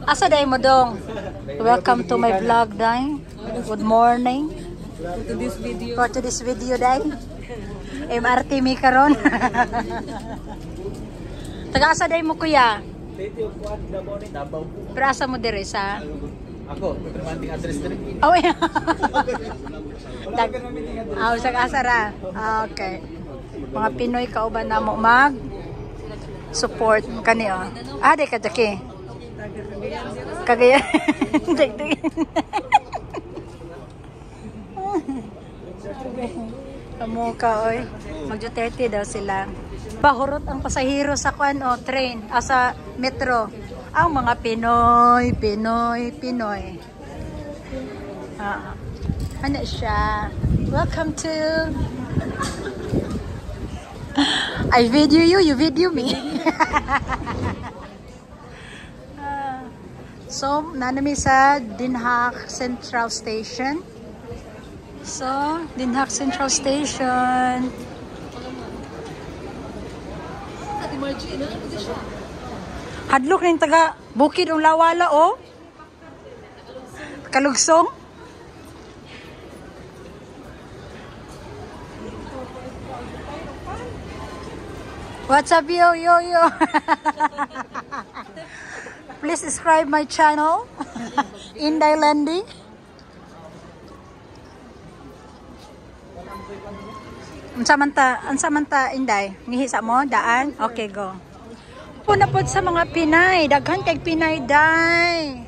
Asa day mo dong? Welcome to my vlog, day. Good morning. For to this video, day. MRT mi karon. Taga asa day mo kuya? Pero asa mo dire sa? Ako, permanting address din. Oh, yeah. Sa asara. Okay. Mga Pinoy kauban na mo mag support kani oh. Di ka daki. Kagaya. Amo ka oy. Mag-30 daw sila. Bahurot ang pasahero sa kwan o train, sa metro. Ang mga Pinoy. Ano siya? Welcome to... I video you, you video me. So, nanami sa Den Haag Central Station. So, Den Haag Central Station. Hadlok ng taga Bukid ang Lawala o Kalugsong. What's up yo? Please subscribe my channel Inday Landy. Ansamanta Inday, ngihisa mo daan. Okay, go. Puna po sa mga Pinay, daghan kay Pinay day.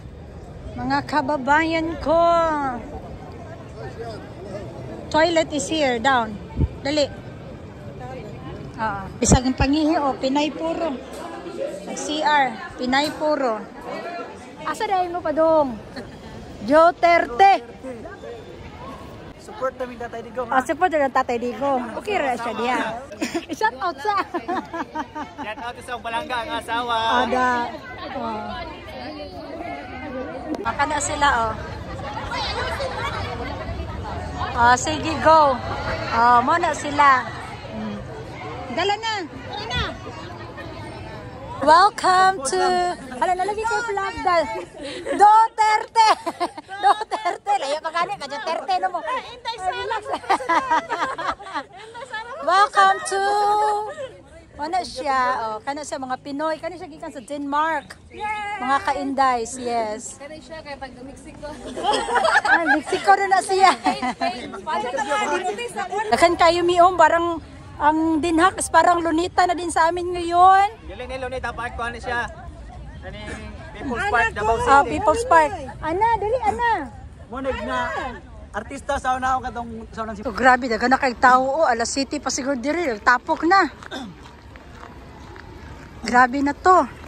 Mga kababayan ko. Toilet is here, down. Dali. Bisag ng pangihi o Pinay puro. CR, Pinay puro. Asa dahil mo pa dong? Duterte. Support namin Tatay Digong. Support na Tatay Digong. Okay ra siya diya. Shout out sa. Shout out sa Balanga ang asawa. Ada. Makana sila sige go. Mo na sila. Dala na. Welcome to... Hala, nalagi ko vlog dal. Duterte! Layo pa gani ka, Duterte na mo. Welcome to... Ano siya? Kana siya mga Pinoy. Kana siya gikan sa Denmark. Mga ka-Indies, yes. Kana siya kaya pag Mexico. Mexico na siya. Nakan kayo miom, parang... Ang Den Haag is parang lunita na din sa amin ngayon. Galing ni Lunita Park ko siya. Ani People's Park Davao City. People's Park. Ana, dali ana. Monig nga artista sa una katong sa unang Grabe daga na kay tao alas city pa siguro diri tapok na. Grabe na to.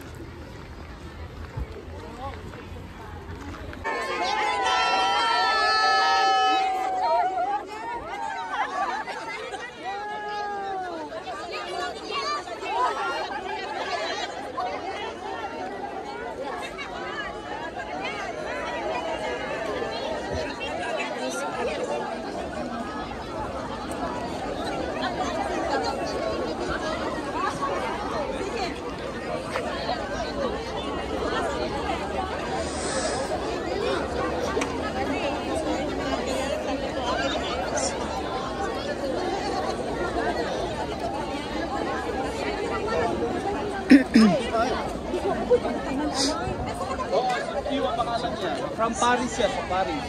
From Paris yan, Paris.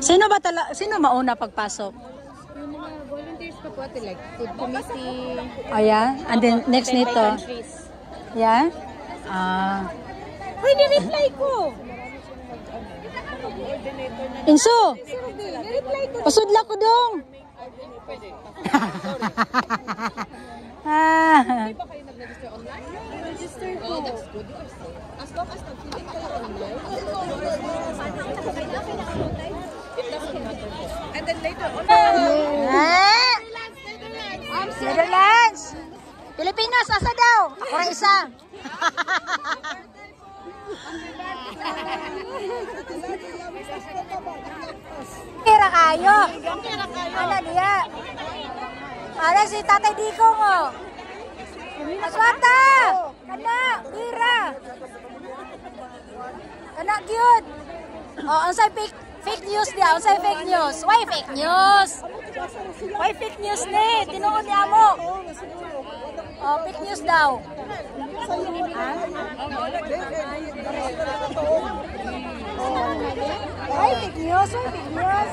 Sino mauna pagpasok? Yung mga volunteers pa po like food committee. Yeah. And then next nito. Yeah. Uy, ni-reply ko. Inso. Ni-reply ko. Pasudla ko dong. Hindi ba kayo nag-register online? Register ko. Oh, that's good. As long as nag-fill kayo online. It doesn't matter. And then later on. Netherlands. Pilipinas, asa daw? Ako rin isa. Kira kayo. Ano diya? Ano si Tatay Digong oh. Aswata! Kana, Ira! Kana, cute! Oh, ang say fake news dia, ang say fake news. Why fake news? Why fake news ni? Tinuod niya mo. Oh, fake news daw. Why fake news? Why fake news?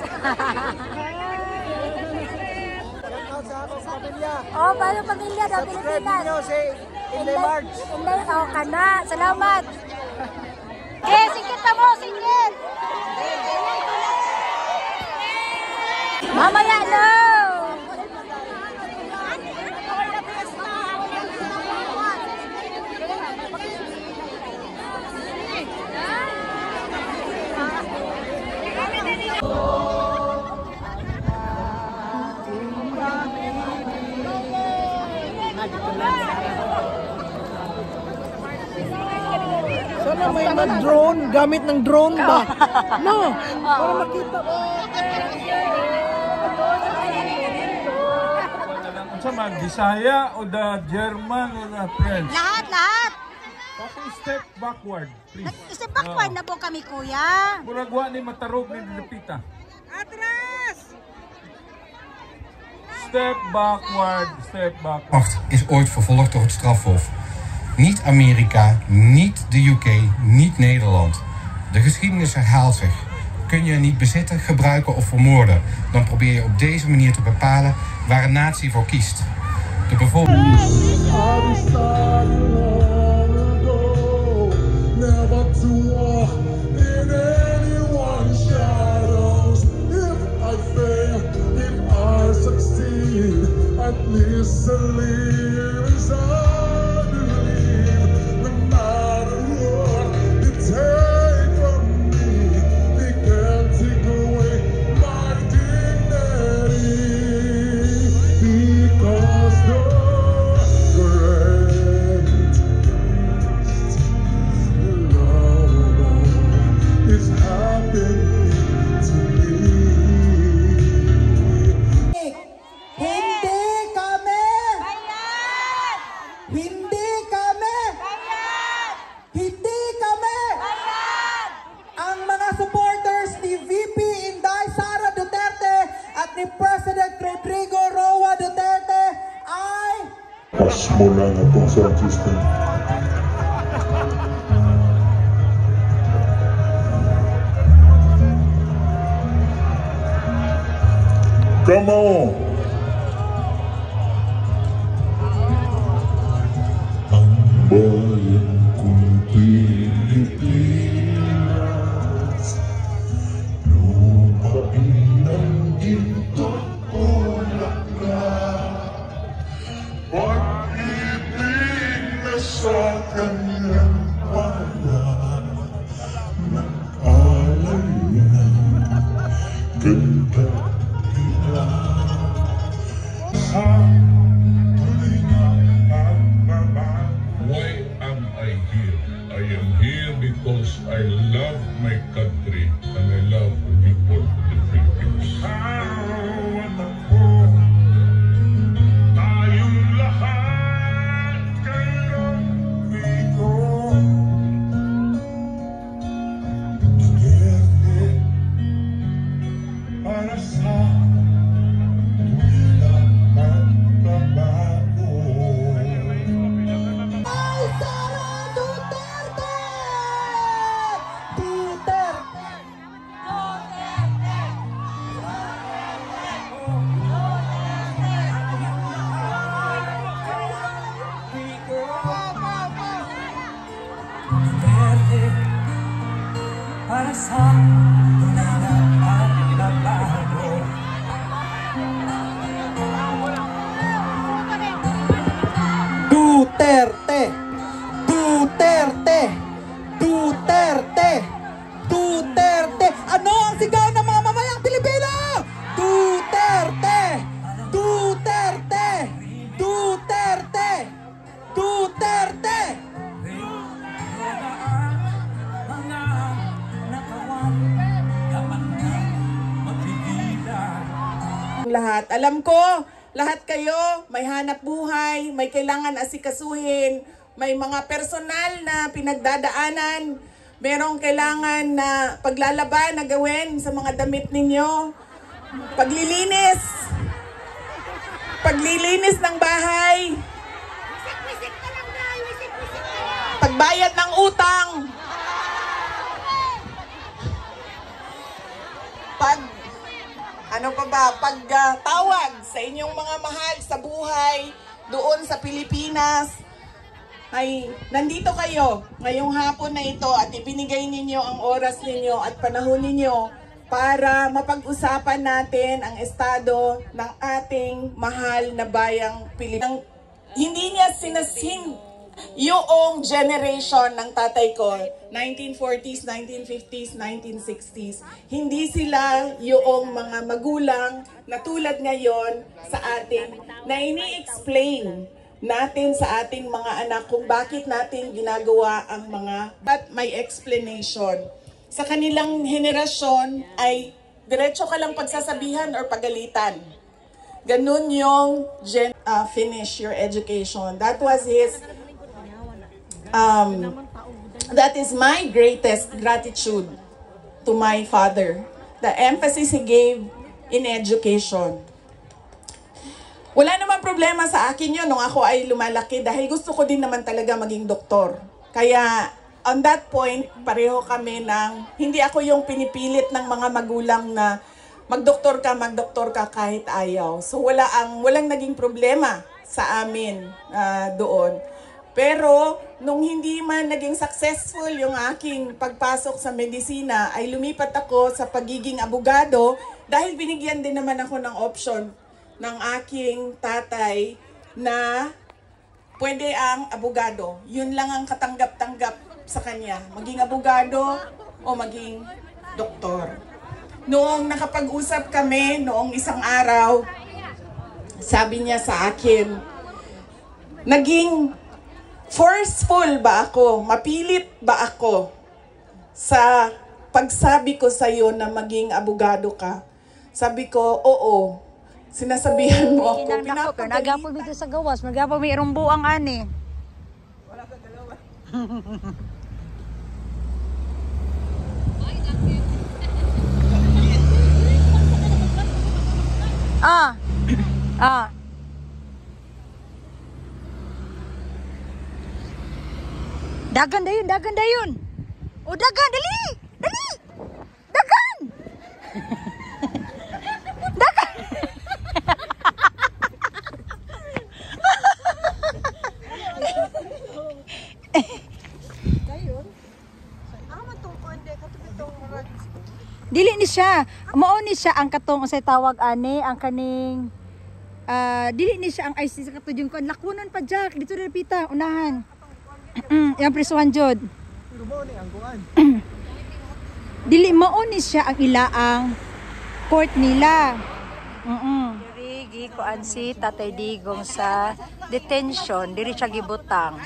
Oh, paano pamilya daw Pilipinas? Inday March. Inday, oh, kana. Salamat. Okay, singkit na mo, singkit. Mamaya no. Sana may mag-drone, gamit ng drone ba? No, para makita mo. Sa man, Bisaya o the German o the French? Lahat, lahat. Tapos step backward, please. Step backward na po kami, kuya. Muragwa ni matarog ni Lupita. Atras! Step backward, step backward. Macht is ooit vervolgd door het strafhof. Niet Amerika, niet de UK, niet Nederland. De geschiedenis herhaalt zich. Kun je niet bezitten, gebruiken of vermoorden, dan probeer je op deze manier te bepalen waar een natie voor kiest. De bevolking. Pas mo lang itong sound system. Come on! Ang bayan kong Pilipinas, lumain ng ginto't bulaklak. Pag-ibig na sa kanyang pala, nag-alay yan, ganda nila. Sa tulinga at baba. Why am I here? I am here because I love my country and I love the people of the Philippines. Awan ako, tayong lahat kailang bigo. Duterte, para sa tuwila at babago. Ay, Sara Duterte! Duterte! Para sa tunay na pagbabago. Duterte! Duterte! Duterte! Duterte! Ano ang sigaw ng mga mamayang Pilipino? Duterte! Duterte! Duterte! Duterte! Mga nakawan, dapat na mapigilan. Lahat. Alam ko, lahat kayo may hanap buhay, may kailangan asikasuhin, may mga personal na pinagdadaanan, merong kailangan na paglalaban na gawin sa mga damit ninyo, paglilinis ng bahay, pagbayad ng utang, pagtawag sa inyong mga mahal sa buhay doon sa Pilipinas. Ay, nandito kayo ngayong hapon na ito at ibinigay ninyo ang oras ninyo at panahon ninyo para mapag-usapan natin ang estado ng ating mahal na bayang Pilipinas. Hindi niya sinasin yung generation ng tatay ko, 1940s, 1950s, 1960s. Hindi sila yung mga magulang na tulad ngayon sa atin na ini-explain natin sa ating mga anak kung bakit natin ginagawa ang mga but may explanation. Sa kanilang henerasyon ay diretso ka lang pagsasabihan or pagalitan. Ganun yung finish your education. That was his that is my greatest gratitude to my father. The emphasis he gave in education. Wala naman problema sa akin yun nung ako ay lumalaki dahil gusto ko din naman talaga maging doktor. Kaya on that point, pareho kami ng hindi ako yung pinipilit ng mga magulang na magdoktor ka kahit ayaw. So walang naging problema sa amin doon. Pero nung hindi man naging successful yung aking pagpasok sa medisina, ay lumipat ako sa pagiging abogado dahil binigyan din naman ako ng option ng aking tatay na pwede ang abogado. Yun lang ang katanggap-tanggap sa kanya. Maging abogado o maging doktor. Noong nakapag-usap kami, noong isang araw, sabi niya sa akin, naging forceful ba ako? Mapilit ba ako sa pagsabi ko sa'yo na maging abogado ka? Sabi ko, oo. Sinasabihan mo ako. Nagapag dito sa gawas. Nagapag may irumbuang ani. Wala ka dalawa. Dagan dayon. O dagan, dali! Dagan! Dagan! Dili ni siya. Mao ni siya ang katong say tawag ani ang kaning dili ni siya ang IC sa katong kon lakunon pa Jack dito dili pita unahan. Yang prisuhan jud. Dili mao ni siya ang ilaang court nila. Diri kuan si Tatay Digong sa detention, diri siya gibutang.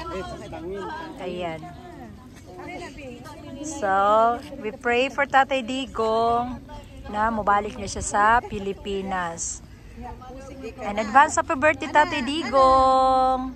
Ayan. So, we pray for Tatay Digong na mabalik niya siya sa Pilipinas. And advance happy birthday Tatay Digong!